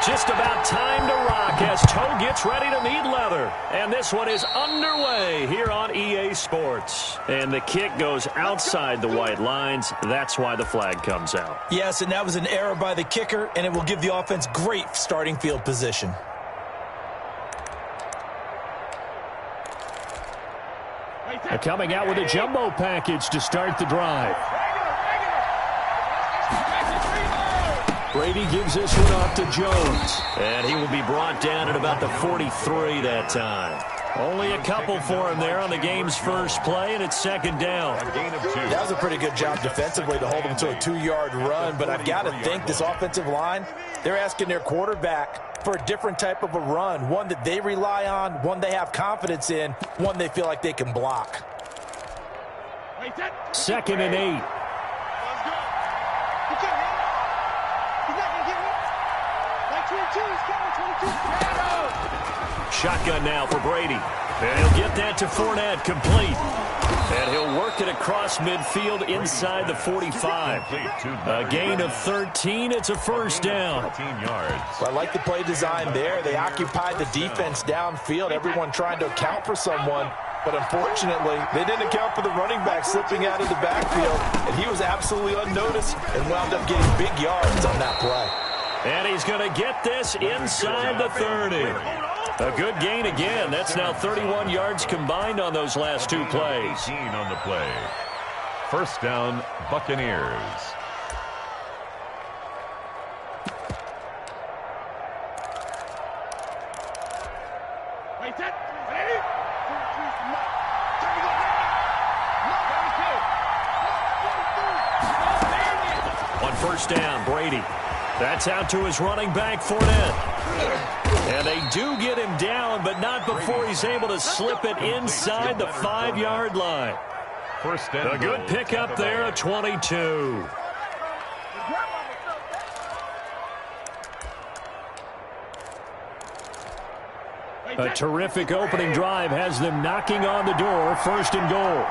Just about time to rock as toe gets ready to meet leather. And this one is underway here on EA Sports. And the kick goes outside the white lines. That's why the flag comes out. Yes, and that was an error by the kicker, and it will give the offense great starting field position. Coming out with a jumbo package to start the drive. Brady gives this one off to Jones. And he will be brought down at about the 43 that time. Only a couple for him there on the game's first play, and it's second down. That was a pretty good job defensively to hold him to a 2-yard run, but I've got to think this offensive line, they're asking their quarterback for a different type of a run, one that they rely on, one they have confidence in, one they feel like they can block. Second and 8. Shotgun now for Brady. And he'll get that to Fournette, complete. And he'll work it across midfield inside the 45. A gain of 13. It's a first down. Well, I like the play design there. They occupied the defense downfield, everyone trying to account for someone. But unfortunately, they didn't account for the running back slipping out of the backfield. And he was absolutely unnoticed and wound up getting big yards on that play. And he's going to get this inside the 30. A good gain again. That's now 31 yards combined on those last two plays. 18 on the play. First down, Buccaneers. On first down, Brady. That's out to his running back, Fournette. And they do get him down, but not before he's able to slip it inside the 5-yard line. A good pickup there at 22. A terrific opening drive has them knocking on the door, first and goal.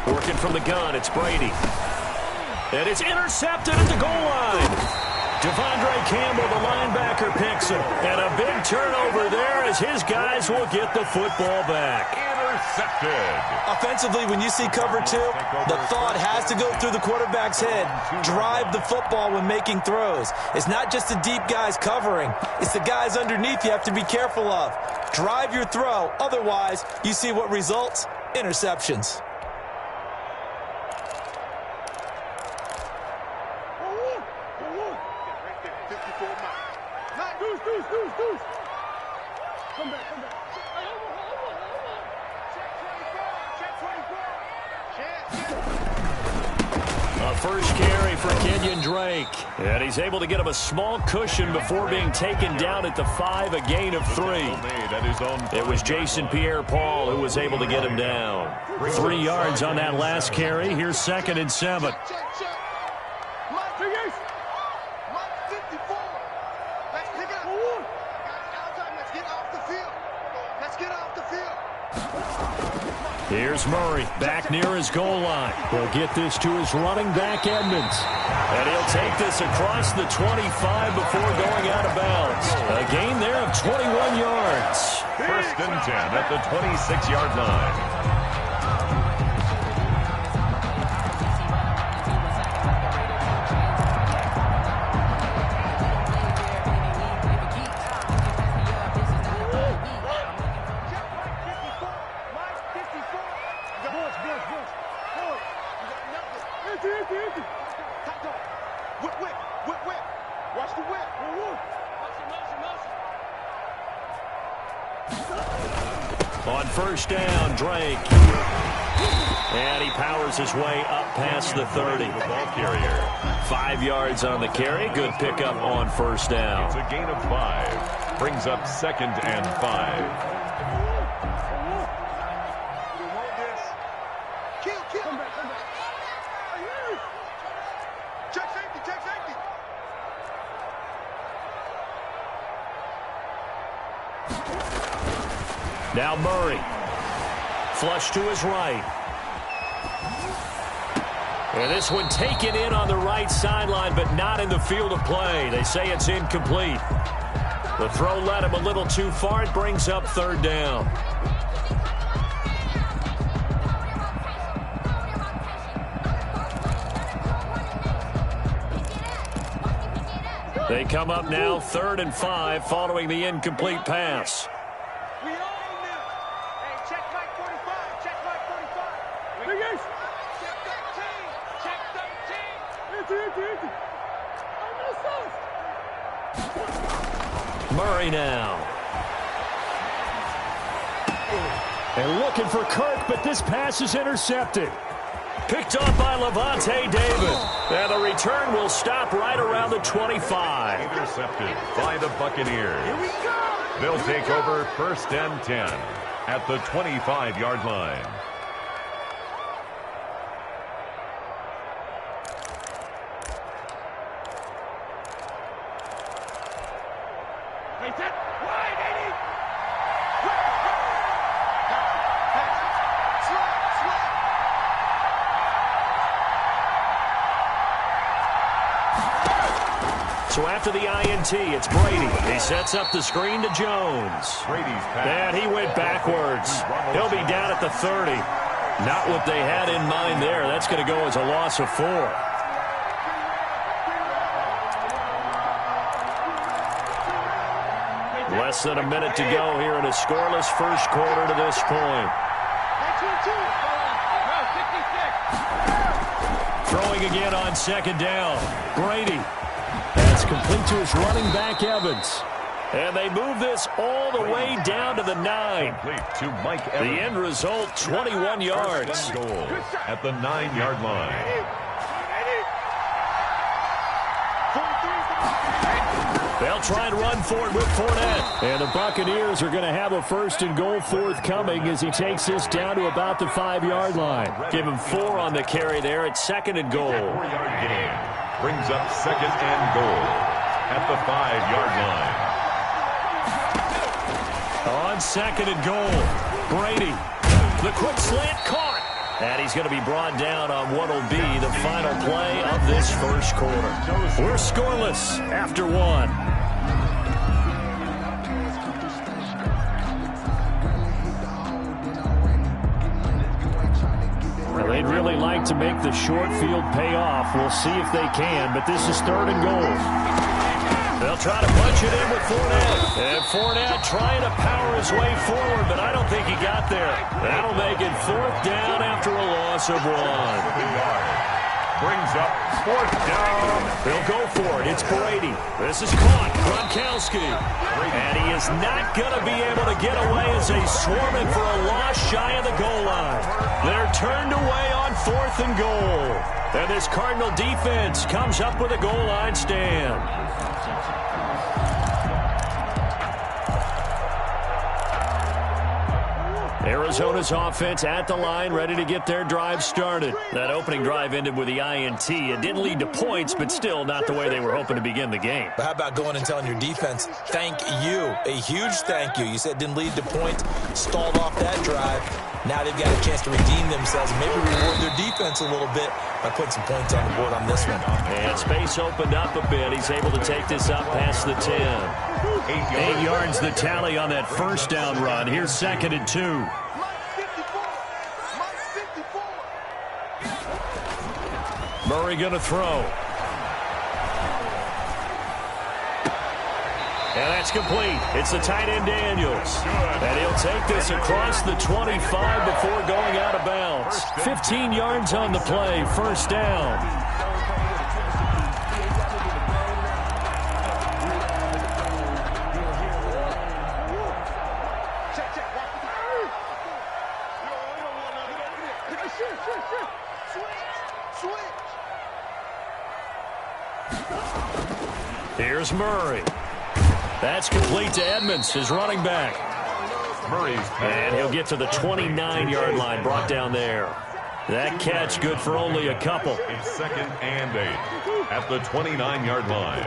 Working from the gun, it's Brady. And it's intercepted at the goal line. Devondre Campbell, the linebacker, picks him. And a big turnover there as his guys will get the football back. Intercepted. Offensively, when you see cover 2, the thought has to go through the quarterback's head. Drive the football when making throws. It's not just the deep guys covering. It's the guys underneath you have to be careful of. Drive your throw. Otherwise, you see what results? Interceptions. A first carry for Kenyon Drake. And he's able to get him a small cushion before being taken down at the 5, a gain of 3. It was Jason Pierre-Paul who was able to get him down. 3 yards on that last carry. Here's second and 7. Here's Murray, back near his goal line. He'll get this to his running back, Edmonds. And he'll take this across the 25 before going out of bounds. A gain there of 21 yards. First and 10 at the 26-yard line. On first down, Drake. And he powers his way up past the 30. Ball carrier. 5 yards on the carry. Good pickup on first down. It's a gain of 5. Brings up second and 5. Now Murray. Flush to his right. And this one taken in on the right sideline, but not in the field of play. They say it's incomplete. The throw led him a little too far. It brings up third down. They come up now 3rd and 5 following the incomplete pass. We own them. Hey, check Mike 45. Check Mike 45. Check 13. Check 13. Murray now. And looking for Kirk, but this pass is intercepted. Picked up by Levante David. And the return will stop right around the 25. Intercepted by the Buccaneers. Here we go. They'll take over 1st and 10 at the 25-yard line. Hey, set. Wide, 80. So after the INT, it's Brady. He sets up the screen to Jones. Brady's pass. And he went backwards. He'll be down at the 30. Not what they had in mind there. That's going to go as a loss of 4. Less than a minute to go here in a scoreless first quarter to this point. Throwing again on 2nd down. Brady. That's complete to his running back, Evans. And they move this all the way down to the 9. Complete to Mike Evans. The end result, 21 yards. Goal at the 9-yard line. They'll try and run for it with Fournette. And the Buccaneers are going to have a 1st and goal forthcoming as he takes this down to about the 5-yard line. Give him 4 on the carry there at 2nd and goal. 4-yard gain brings up 2nd and goal at the 5-yard line. On 2nd and goal, Brady. The quick slant caught. And he's going to be brought down on what will be the final play of this first quarter. We're scoreless after 1. They'd really like to make the short field pay off. We'll see if they can, but this is 3rd and goal. They'll try to punch it in with Fournette. And Fournette trying to power his way forward, but I don't think he got there. That'll make it 4th down after a loss of 1. Brings up 4th down. They'll go for it. It's Brady. This is caught. Gronkowski. And he is not going to be able to get away as they swarm it for a loss shy of the goal line. They're turned away on 4th and goal. And this Cardinal defense comes up with a goal line stand. Arizona's offense at the line, ready to get their drive started. That opening drive ended with the INT. It didn't lead to points, but still not the way they were hoping to begin the game. But how about going and telling your defense, thank you, a huge thank you. You said it didn't lead to points, stalled off that drive. Now they've got a chance to redeem themselves and maybe reward their defense a little bit by putting some points on the board on this one. And space opened up a bit. He's able to take this up past the 10. 8 yards the tally on that first down run. Here's 2nd and 2. Murray going to throw. And that's complete. It's the tight end Daniels. And he'll take this across the 25 before going out of bounds. 15 yards on the play. 1st down. Here's Murray. That's complete to Edmonds, his running back. And he'll get to the 29-yard line, brought down there. That catch good for only a couple. It's 2nd and 8 at the 29-yard line.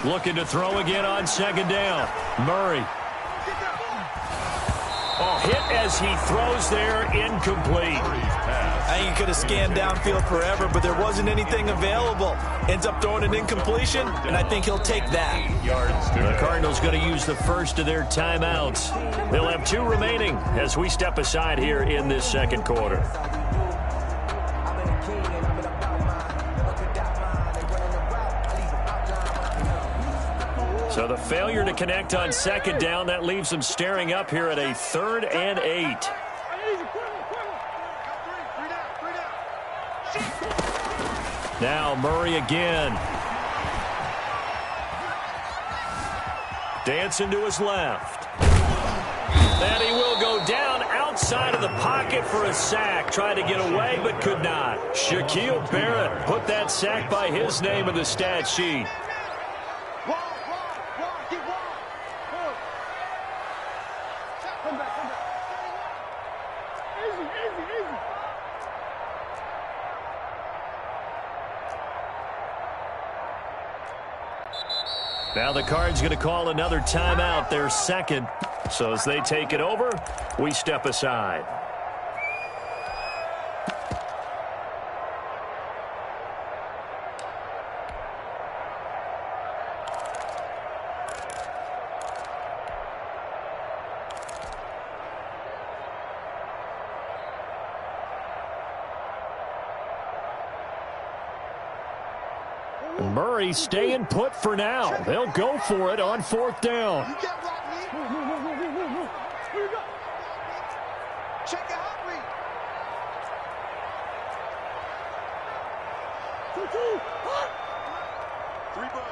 Looking to throw again on second down. Murray. Oh, hit as he throws there, incomplete. I think he could have scanned downfield forever, but there wasn't anything available. Ends up throwing an incompletion, and I think he'll take that. The Cardinals going to use the first of their timeouts. They'll have 2 remaining as we step aside here in this second quarter. So the failure to connect on second down, that leaves them staring up here at a 3rd and 8. Now Murray again. Dancing to his left. And he will go down outside of the pocket for a sack. Tried to get away, but could not. Shaquille Barrett put that sack by his name in the stat sheet. Now the Cards going to call another timeout, their second. So as they take it over, we step aside. Murray staying put for now. They'll go for it on 4th down. Check it out, me. 3 buzz.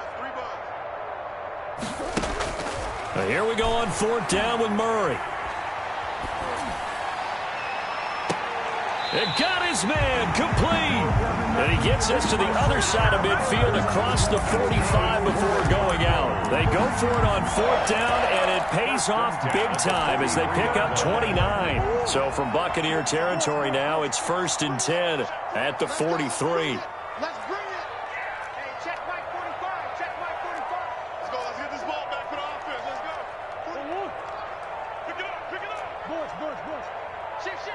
Here we go on 4th down with Murray. It got his man complete. And he gets us to the other side of midfield across the 45 before going out. They go for it on 4th down, and it pays off big time as they pick up 29. So from Buccaneer territory now, it's 1st and 10 at the 43. Let's bring it. Hey, check Mike 45. Check Mike 45. Let's go. Let's get this ball back for the offense. Let's go. Pick it up. Pick it up. Boys. Shift.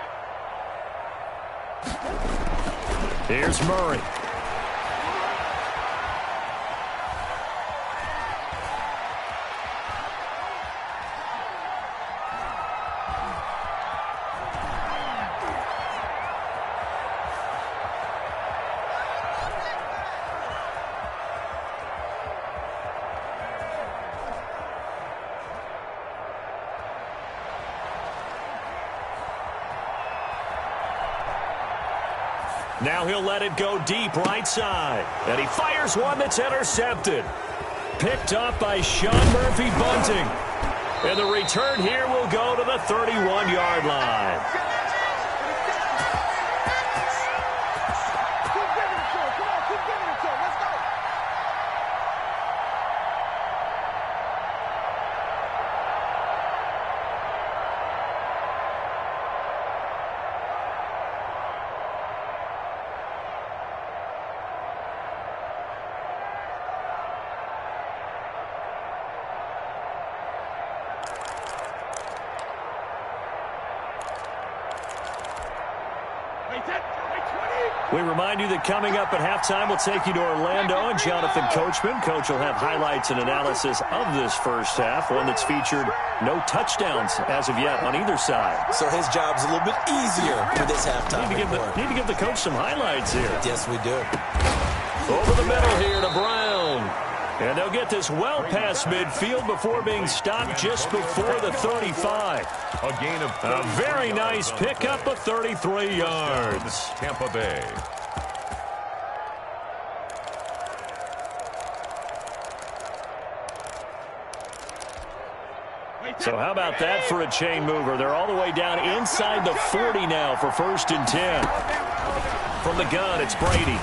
Here's Murray. Now he'll let it go deep right side. And he fires one that's intercepted. Picked up by Sean Murphy Bunting. And the return here will go to the 31-yard line. We remind you that coming up at halftime, we'll take you to Orlando and Jonathan Coachman. Coach will have highlights and analysis of this first half, one that's featured no touchdowns as of yet on either side. So his job's a little bit easier for this halftime. Need to give the coach some highlights here. Yes, we do. Over the middle here to Brown. And they'll get this well past midfield before being stopped just before the 35. A gain of a very nice pickup of 33 yards. Tampa Bay. So how about that for a chain mover? They're all the way down inside the 40 now for 1st and 10. From the gun, it's Brady.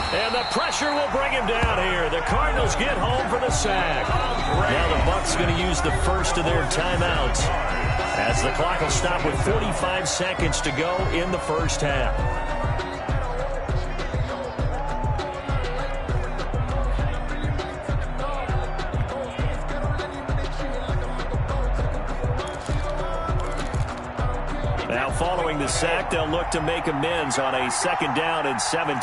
And the pressure will bring him down here. The Cardinals get home for the sack. Now the Bucs going to use the first of their timeouts as the clock will stop with 45 seconds to go in the first half. Now following the sack, they'll look to make amends on a 2nd down and 17.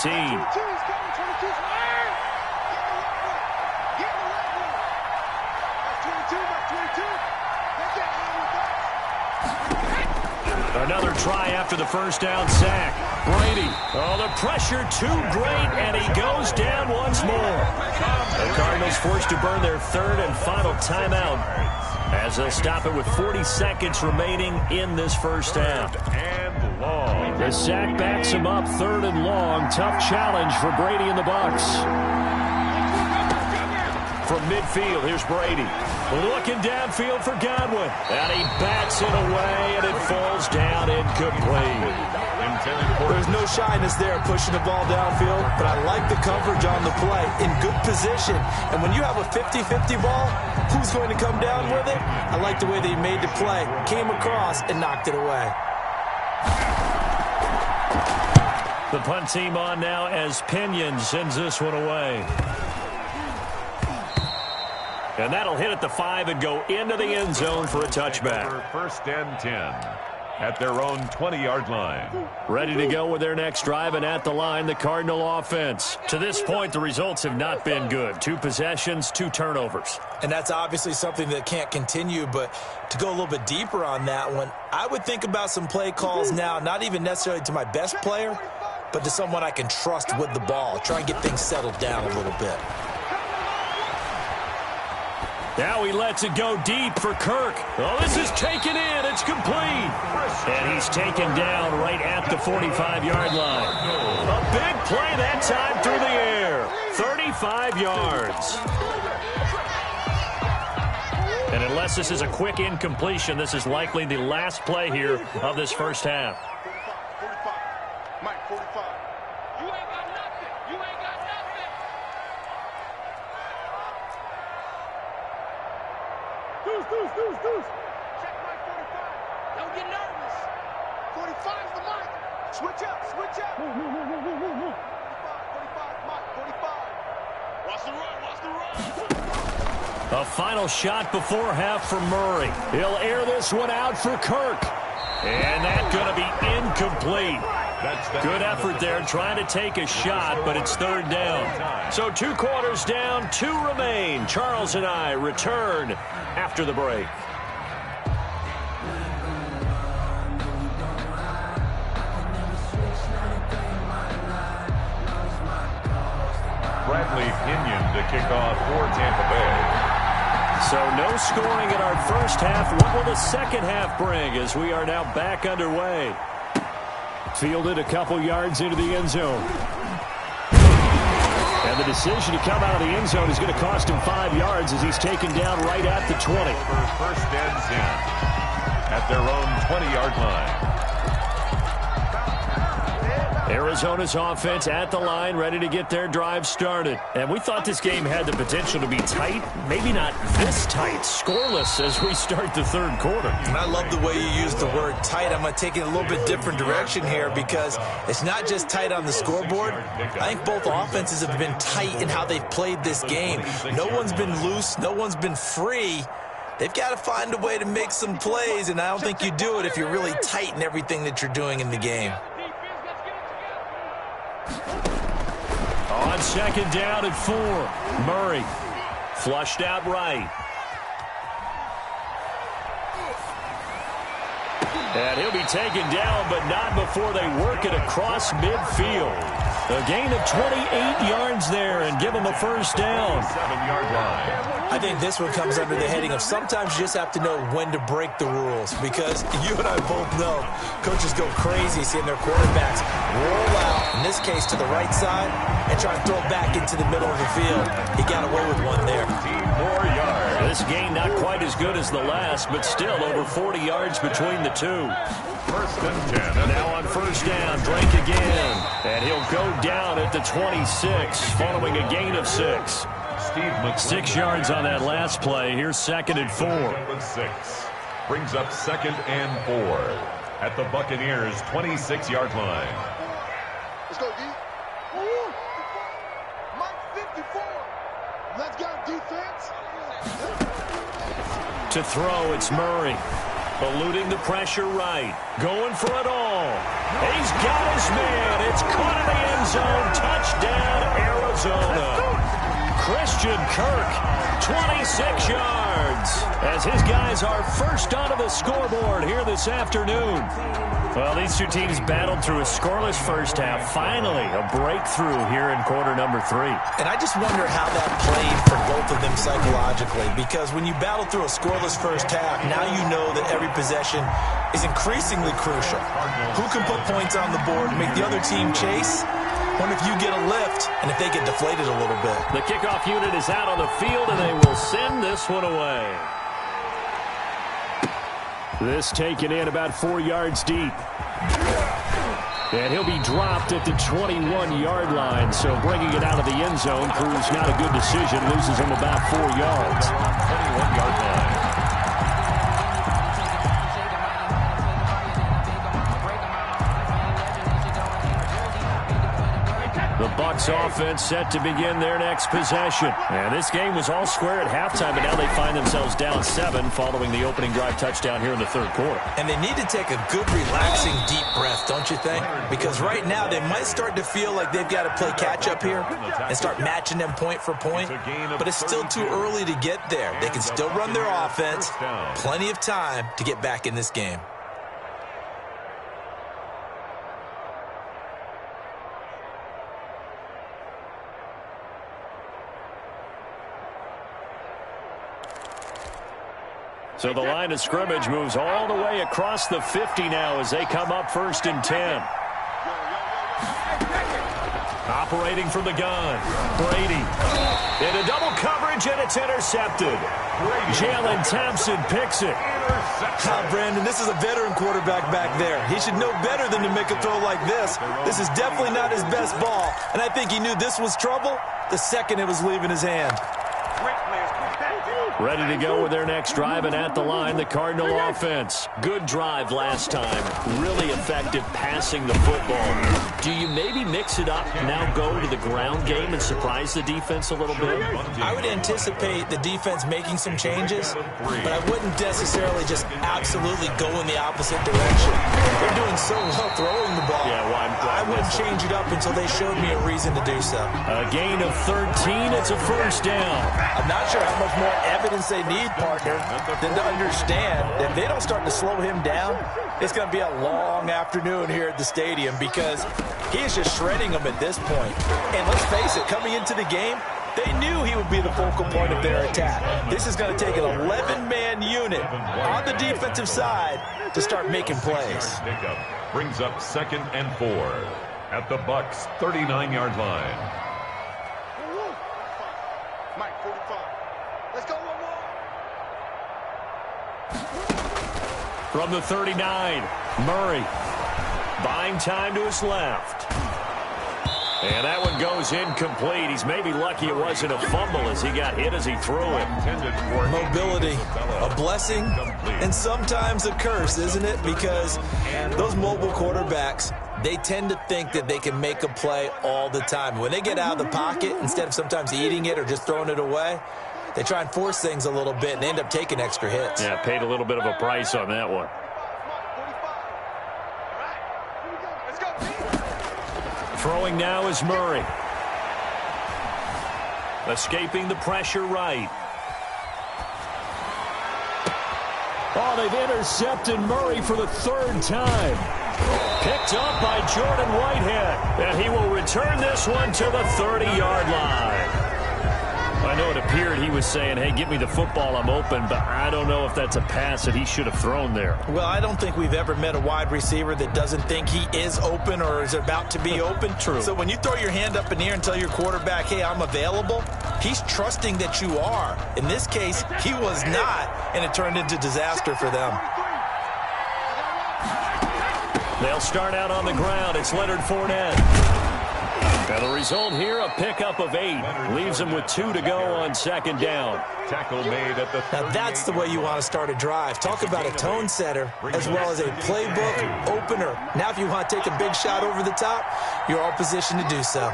Another try after the 1st down sack. Brady. Oh, the pressure too great, and he goes down once more. The Cardinals forced to burn their 3rd and final timeout as they'll stop it with 40 seconds remaining in this 1st half. And long. The sack backs him up 3rd and long. Tough challenge for Brady and the Bucs. From midfield, here's Brady. Looking downfield for Godwin. And he bats it away, and it falls down incomplete. There's no shyness there pushing the ball downfield, but I like the coverage on the play. In good position. And when you have a 50-50 ball, who's going to come down with it? I like the way they made the play. Came across and knocked it away. The punt team on now as Pinion sends this one away. And that'll hit at the 5 and go into the end zone for a touchback. 1st and 10 at their own 20-yard line. Ready to go with their next drive, and at the line, the Cardinal offense. To this point, the results have not been good. 2 possessions, 2 turnovers. And that's obviously something that can't continue, but to go a little bit deeper on that one, I would think about some play calls now, not even necessarily to my best player, but to someone I can trust with the ball. Try and get things settled down a little bit. Now he lets it go deep for Kirk. Oh, this is taken in. It's complete. And he's taken down right at the 45-yard line. A big play that time through the air. 35 yards. And unless this is a quick incompletion, this is likely the last play here of this 1st half. 45. Mike, 45. You ain't got nothing. You ain't got nothing. Deuce. Check Mike 45. Don't get nervous. 45's the mic. Switch up. 45, Mike, 45. Watch the run. A final shot before half for Murray. He'll air this one out for Kirk. And that's going to be incomplete. Good effort there trying to take a shot, but it's 3rd down. So 2 quarters down, 2 remain. Charles and I return after the break. Bradley Pinion to kick off for Tampa Bay. So no scoring in our 1st half. What will the 2nd half bring as we are now back underway? Fielded a couple yards into the end zone. And the decision to come out of the end zone is going to cost him 5 yards as he's taken down right at the 20. 1st and 10 at their own 20-yard line. Arizona's offense at the line, ready to get their drive started. And we thought this game had the potential to be tight, maybe not this tight, scoreless as we start the 3rd quarter. And I love the way you use the word tight. I'm going to take it a little bit different direction here because it's not just tight on the scoreboard. I think both offenses have been tight in how they've played this game. No one's been loose. No one's been free. They've got to find a way to make some plays, and I don't think you do it if you're really tight in everything that you're doing in the game. On 2nd down at 4, Murray flushed out right. And he'll be taken down, but not before they work it across midfield. A gain of 28 yards there and give him a 1st down. 7-yard line. I think this one comes under the heading of sometimes you just have to know when to break the rules because you and I both know coaches go crazy seeing their quarterbacks roll out, in this case to the right side, and try to throw it back into the middle of the field. He got away with one there. 15 more yards. This gain not quite as good as the last, but still over 40 yards between the 2. 1st and 10. Now on 1st down, Drake again. And he'll go down at the 26 following a gain of 6. 6 yards on that last play. Here's 2nd and 4. 6 brings up 2nd and 4 at the Buccaneers' 26-yard line. Let's go, D. Mike 54. Let's go, defense. To throw, it's Murray. Eluding the pressure right. Going for it all. He's got his man. It's caught in the end zone. Touchdown, Arizona. Christian Kirk, 26 yards, as his guys are first onto the scoreboard here this afternoon. Well, these two teams battled through a scoreless first half. Finally, a breakthrough here in quarter number 3. And I just wonder how that played for both of them psychologically, because when you battle through a scoreless first half, now you know that every possession is increasingly crucial. Who can put points on the board and make the other team chase? Wonder if you get a lift and if they get deflated a little bit. The kickoff unit is out on the field, and they will send this one away. This taken in about 4 yards deep. And he'll be dropped at the 21-yard line, so bringing it out of the end zone proves not a good decision. Loses him about 4 yards. 21-yard line. The Bucs offense set to begin their next possession. And this game was all square at halftime, but now they find themselves down 7 following the opening drive touchdown here in the third quarter. And they need to take a good, relaxing, deep breath, don't you think? Because right now they might start to feel like they've got to play catch-up here and start matching them point for point. But it's still too early to get there. They can still run their offense. Plenty of time to get back in this game. So the line of scrimmage moves all the way across the 50 now as they come up 1st and 10. Operating from the gun, Brady. Into double coverage, and it's intercepted. Jalen Thompson picks it. Brandon, this is a veteran quarterback back there. He should know better than to make a throw like this. This is definitely not his best ball, and I think he knew this was trouble the second it was leaving his hand. Ready to go with their next drive, and at the line, the Cardinal offense. Good drive last time. Really effective passing the football. Do you maybe mix it up, now go to the ground game and surprise the defense a little bit? I would anticipate the defense making some changes, but I wouldn't necessarily just absolutely go in the opposite direction. They're doing so well throwing the ball. Yeah, well, I wouldn't change it up until they showed me a reason to do so. A gain of 13. It's a first down. I'm not sure how much more evidence they need, partner, than to understand that if they don't start to slow him down, it's going to be a long afternoon here at the stadium because he is just shredding them at this point. And let's face it, coming into the game, they knew he would be the focal point of their attack. This is going to take an 11-man unit on the defensive side to start making plays. Brings up 2nd and 4 at the Bucs' 39-yard line. Mike, 45. Let's go, 1-1. From the 39, Murray. Buying time to his left. And that one goes incomplete. He's maybe lucky it wasn't a fumble as he got hit as he threw it. Mobility, a blessing, and sometimes a curse, isn't it? Because those mobile quarterbacks, they tend to think that they can make a play all the time. When they get out of the pocket, instead of sometimes eating it or just throwing it away, they try and force things a little bit and end up taking extra hits. Yeah, paid a little bit of a price on that one. Throwing now is Murray. Escaping the pressure right. Oh, they've intercepted Murray for the 3rd time. Picked up by Jordan Whitehead. And he will return this one to the 30-yard line. I know it appeared he was saying, hey, give me the football, I'm open, but I don't know if that's a pass that he should have thrown there. Well, I don't think we've ever met a wide receiver that doesn't think he is open or is about to be open. True. So when you throw your hand up in the air and tell your quarterback, hey, I'm available, he's trusting that you are. In this case, he was not, and it turned into disaster for them. They'll start out on the ground. It's Leonard Fournette. And the result here, a pickup of 8. Leaves them with 2 to go on 2nd down. Tackle made at the 38. Now that's the way you want to start a drive. Talk about a tone setter as well as a playbook opener. Now if you want to take a big shot over the top, you're all positioned to do so.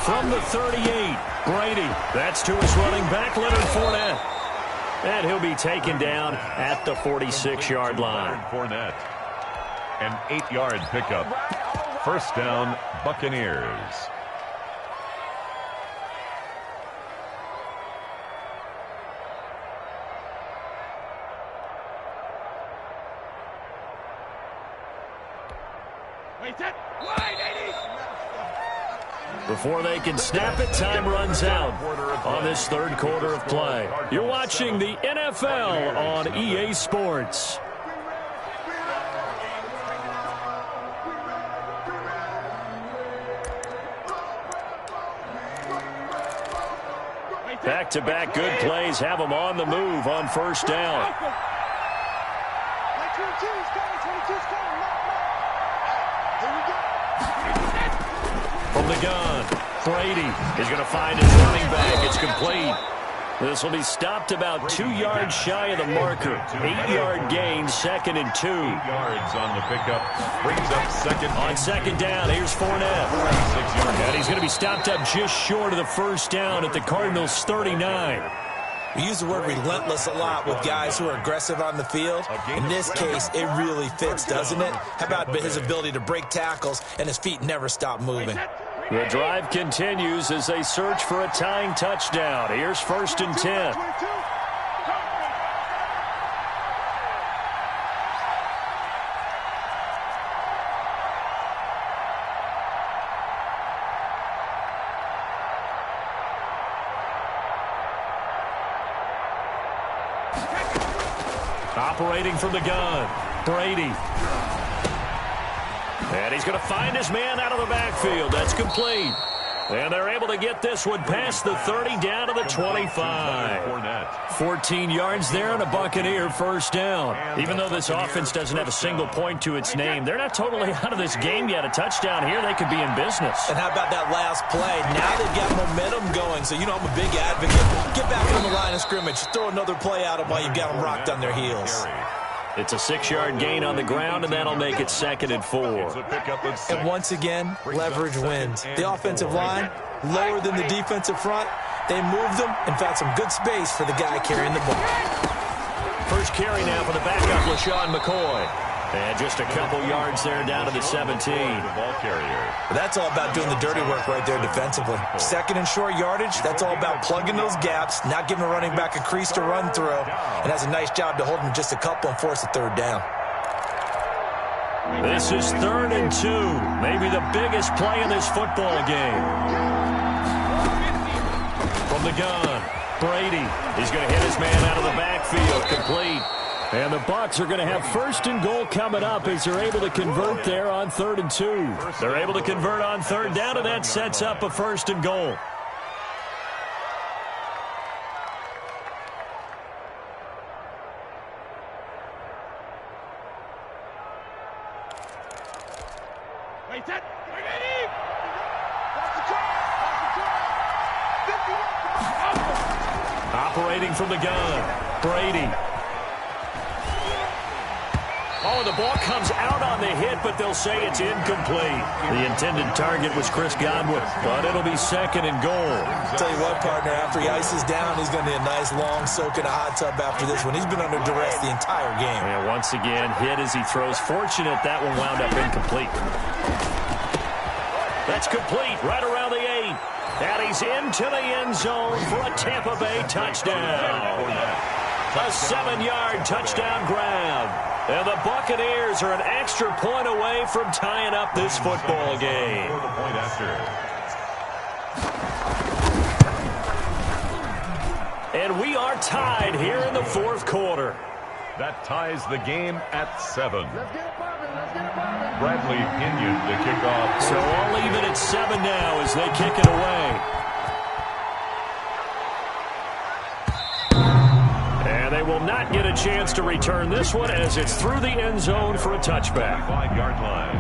From the 38, Brady. That's to his running back, Leonard Fournette. And he'll be taken down at the 46-yard line. Fournette. An 8-yard pickup. First down, Buccaneers. Before they can snap it, time runs out on this third quarter of play. You're watching the NFL on EA Sports. Back-to-back good plays have them on the move on first down. From the gun, Brady is going to find his running back. It's complete. This will be stopped about 2 yards shy of the marker. 8-yard gain, 2nd and 2. 8 yards on the pickup. Brings up second. On second down, here's Fournette. And he's going to be stopped up just short of the first down at the Cardinals' 39. We use the word relentless a lot with guys who are aggressive on the field. In this case, it really fits, doesn't it? How about his ability to break tackles and his feet never stop moving? The drive continues as they search for a tying touchdown. Here's 1st and 10. Operating from the gun, Brady. And he's going to find his man out of the backfield. That's complete. And they're able to get this one past the 30 down to the 25. 14 yards there and a Buccaneer first down. Even though this offense doesn't have a single point to its name, they're not totally out of this game yet. A touchdown here, they could be in business. And how about that last play? Now they've got momentum going. So, I'm a big advocate. Get back on the line of scrimmage. Throw another play at them while you've got them rocked on their heels. It's a 6-yard gain on the ground, and that'll make it 2nd and 4. And once again, leverage wins. The offensive line, lower than the defensive front. They moved them and found some good space for the guy carrying the ball. First carry now for the backup, LaShawn McCoy. And just a couple yards there down to the 17. Ball carrier. That's all about doing the dirty work right there defensively. 2nd and short yardage, that's all about plugging those gaps, not giving a running back a crease to run through, and has a nice job to hold him just a couple and force a third down. This is 3rd and 2. Maybe the biggest play in this football game. From the gun, Brady. He's going to hit his man out of the backfield. Complete. And the Bucs are going to have 1st and goal coming up as they're able to convert there on 3rd and 2. They're able to convert on 3rd down, and that sets up a 1st and goal. Operating from the gun, Brady. Oh, the ball comes out on the hit, but they'll say it's incomplete. The intended target was Chris Godwin, but it'll be 2nd and goal. Tell you what, partner, after he ices down, he's going to need a nice long soak in a hot tub after this one. He's been under duress the entire game. And once again, hit as he throws. Fortunate that one wound up incomplete. That's complete right around the 8. And he's into the end zone for a Tampa Bay touchdown. A 7-yard touchdown grab. And the Buccaneers are an extra point away from tying up this football game. And we are tied here in the 4th quarter. That ties the game at 7. Bradley Pinion to kick off. So all even at 7 now as they kick it away. And they will not get a chance to return this one as it's through the end zone for a touchback. 5-yard line.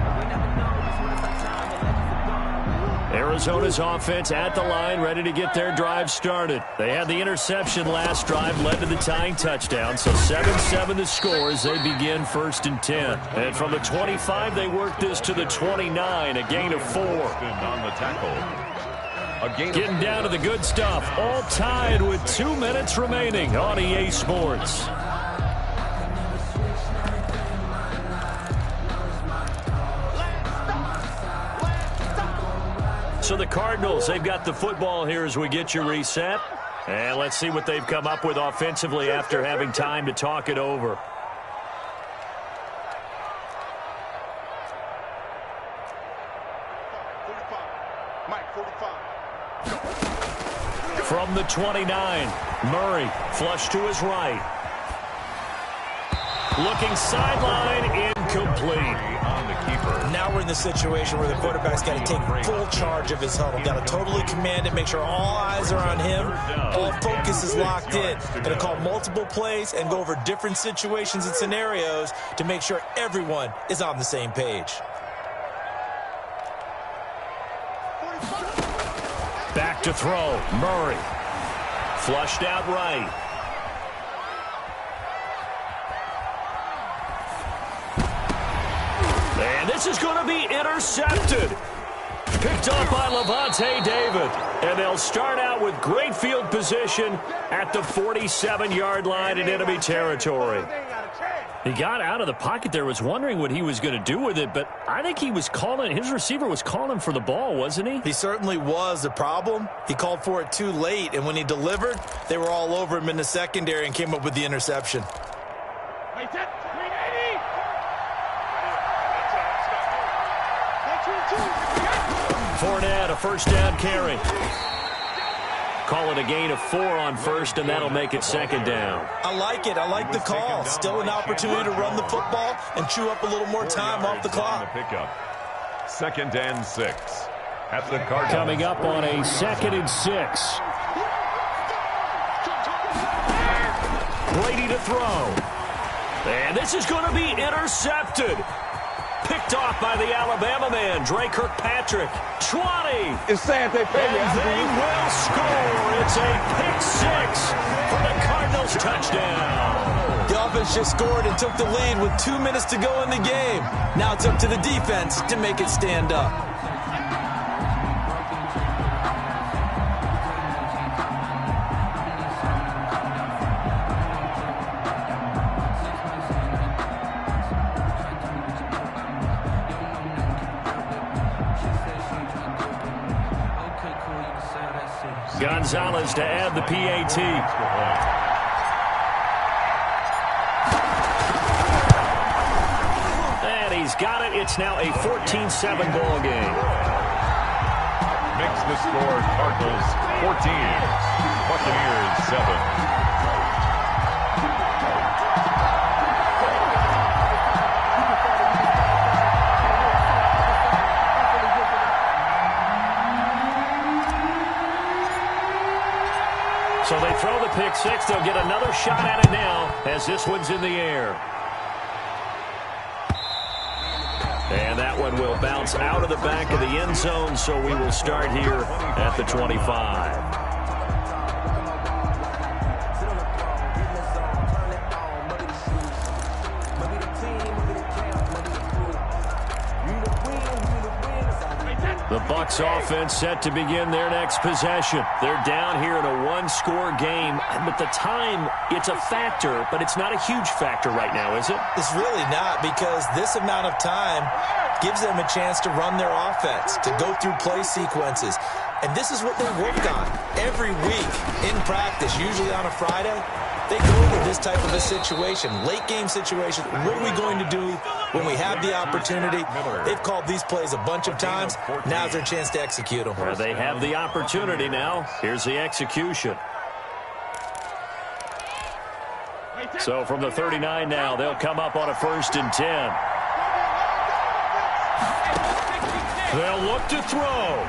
Arizona's offense at the line, ready to get their drive started. They had the interception last drive, led to the tying touchdown. So 7-7 the score as they begin 1st and 10. And from the 25, they work this to the 29, a gain of 4. On the tackle. Getting down to the good stuff. All tied with 2 minutes remaining on EA Sports. So the Cardinals, they've got the football here as we get you reset. And let's see what they've come up with offensively after having time to talk it over. From the 29, Murray, flush to his right. Looking sideline, incomplete. On the keeper. Now we're in the situation where the quarterback's got to take full charge of his huddle. Got to totally command it, make sure all eyes are on him. All focus is locked in. Going to call multiple plays and go over different situations and scenarios to make sure everyone is on the same page. Back to throw, Murray. Flushed out right. And this is going to be intercepted. Picked off by Levante David. And they'll start out with great field position at the 47-yard line in enemy territory. He got out of the pocket there, was wondering what he was going to do with it, but I think he was calling, his receiver was calling for the ball, wasn't he? He certainly was. The problem, he called for it too late, and when he delivered, they were all over him in the secondary and came up with the interception. Fournette, a first down carry. Call it a gain of 4 on first, and that'll make it second down. I like it. I like the call. Still an opportunity to run the football and chew up a little more time off the clock. Second and 6 at the Cardinals. Coming up on a 2nd and 6. Brady to throw. And this is going to be intercepted. Picked off by the Alabama man, Dre Kirkpatrick. 20. It's sad they failed. And they will score. It's a pick 6 for the Cardinals touchdown. The offense just scored and took the lead with 2 minutes to go in the game. Now it's up to the defense to make it stand up. Gonzalez to add the PAT. And he's got it. It's now a 14-7 ball game. Makes the score Cardinals 14, Buccaneers 7. So they throw the pick 6. They'll get another shot at it now as this one's in the air. And that one will bounce out of the back of the end zone, so we will start here at the 25. The Bucs offense set to begin their next possession. They're down here in a one-score game, but the time, it's a factor, but it's not a huge factor right now, is it? It's really not, because this amount of time gives them a chance to run their offense, to go through play sequences. And this is what they work on every week in practice, usually on a Friday. They go into this type of a situation, late-game situation. What are we going to do when we have the opportunity? They've called these plays a bunch of times. Now's their chance to execute them. Well, they have the opportunity now. Here's the execution. So from the 39 now, they'll come up on a 1st and 10. They'll look to throw.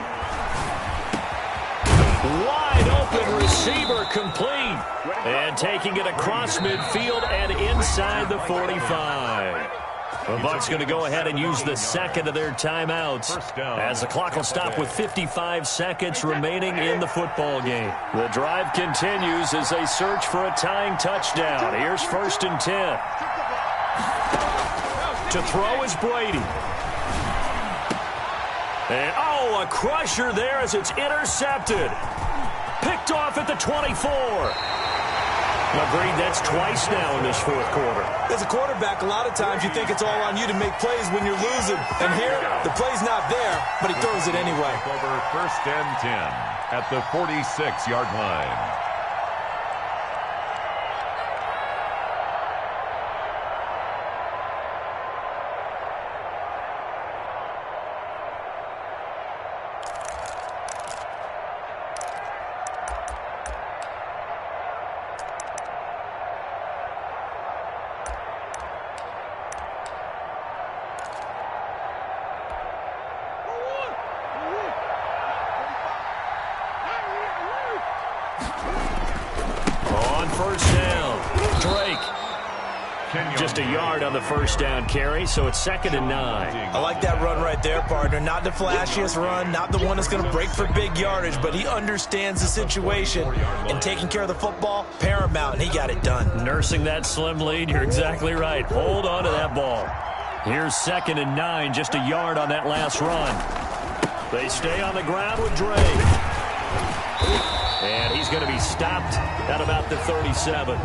Wide open receiver complete. And taking it across midfield and inside the 45. The Bucs going to go ahead and use the second of their timeouts as the clock will stop with 55 seconds remaining in the football game. The drive continues as they search for a tying touchdown. Here's 1st and 10. To throw is Brady. And, Oh, a crusher there as it's intercepted. Picked off at the 24. Agreed, that's twice now in this fourth quarter. As a quarterback, a lot of times you think it's all on you to make plays when you're losing. And here, the play's not there, but he throws it anyway. Over first and 10 at the 46-yard line. First down, Drake. Just a yard on the first down carry, so it's 2nd and 9. I like that run right there, partner. Not the flashiest run, not the one that's going to break for big yardage, but he understands the situation, and taking care of the football, paramount, and he got it done. Nursing that slim lead, you're exactly right. Hold on to that ball. Here's 2nd and 9, just a yard on that last run. They stay on the ground with Drake. And he's going to be stopped at about the 37.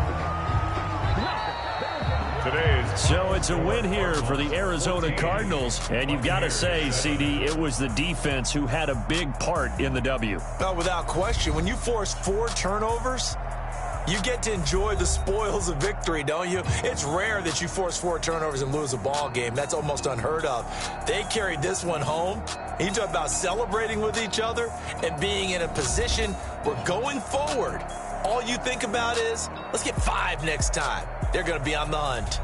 So it's a win here for the Arizona Cardinals. And you've got to say, CD, it was the defense who had a big part in the W. Oh, without question. When you force 4 turnovers, you get to enjoy the spoils of victory, don't you? It's rare that you force 4 turnovers and lose a ball game. That's almost unheard of. They carried this one home. You talk about celebrating with each other and being in a position where going forward, all you think about is, let's get 5 next time. They're going to be on the hunt.